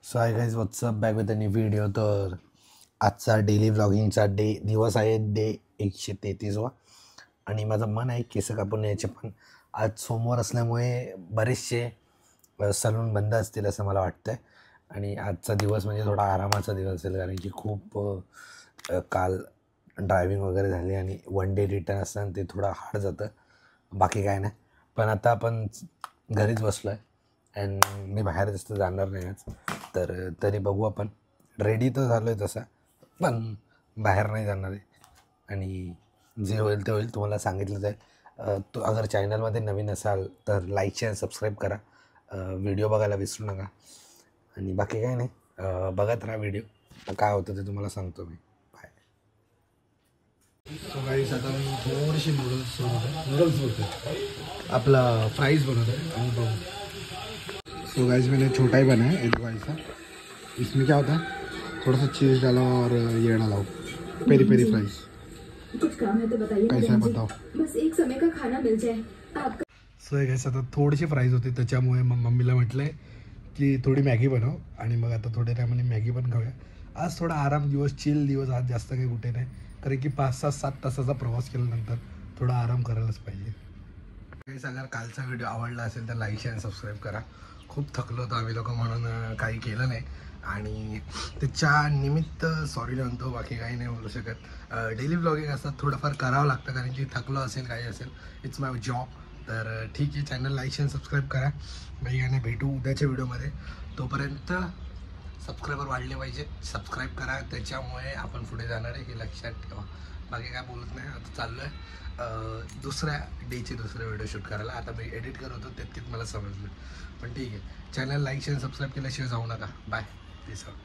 So hi guys WhatsApp back with new video. तर आजचा daily व्लॉगिंगचा दिवस आहे डे 133वा. आणि माझं मन आहे केस कापून यायचे, पण आज सोमवार असल्यामुळे बरेचसे सलून बंद असतील असं मला वाटतं आहे. आणि आजचा दिवस म्हणजे थोडा आरामाचा दिवस असेल, कारण की खूप काल ड्रायव्हिंग वगैरे झाली आणि वन डे रिटर्न असताना ते थोडं हार्ड जातं. बाकी काय नाही, पण आता आपण घरीच बसलो आहे अँड मी बाहेर जास्त जाणार नाही आज. तर तरी बघू, आपण रेडी तर झालो आहे तसा, पण बाहेर नाही जाणार आहे. आणि जे होईल ते होईल, तुम्हाला सांगितलंच आहे. तो अगर चॅनलमध्ये नवीन असाल तर लाईक शेअर सबस्क्राईब करा. व्हिडिओ बघायला विसरू नका. आणि बाकी काय नाही, बघत राहा व्हिडिओ. काय होतं ते तुम्हाला सांगतो मी. बाय. सो गाईस आता मी थोडीशी नूडल्स बोलते, आपला फ्राइज बनवता है हम बघू. सो गाइस मैंने छोटा ही बनाया है 1 का. इसमें क्या होता है, थोड़ा सा चीज़ डाला और ये डाला पेरी पेरी फ्राइज. कुछ काम है तो बताइए. कैसा है बताओ. बस एक समय का खाना मिल जाए आपका. सो हे गाईस आता थोडीशी फ्राईज होती, त्याच्यामुळे मम्मीला म्हटलंय की थोडी मॅगी बनव. आणि मग आता थोड्या टायमाने मॅगी पण खाऊया. आज थोडा आराम दिवस, चिल दिवस. आज जास्त काही कुठे नाही, कारण की 5-6-7 तासाचा प्रवास केल्यानंतर थोडा आराम करायलाच पाहिजे. गाईस अगर कालचा व्हिडिओ आवडला असेल तर लाईक शेअर सबस्क्राईब करा. खूप थकलो होतो आम्ही लोक, म्हणून काही केलं नाही. आणि त्याच्या निमित्त सॉरी म्हणतो, बाकी काही नाही बोलू शकत. डेली ब्लॉगिंग असतात, थोडंफार करावं लागतं, कारण की थकलो असेल काही असेल, इट्स माय जॉब. तर ठीक आहे, चॅनल लाईक शेअर सबस्क्राईब करा. बाई आणि भेटू उद्याच्या व्हिडिओमध्ये. तोपर्यंत सबस्क्रायबर वाढले पाहिजे, सबस्क्राईब करा, त्याच्यामुळे आपण पुढे जाणार आहे हे लक्षात ठेवा. बाकी काय बोलत नाही. आता चाललो आहे दुसऱ्या डेचे दुसरे व्हिडिओ शूट करायला. आता मी एडिट करत होतो, तितकीच मला समजलं, पण ठीक आहे. चॅनल लाईक शेअर सबस्क्राईब केल्याशिवाय जाऊ नका. Bye, peace out.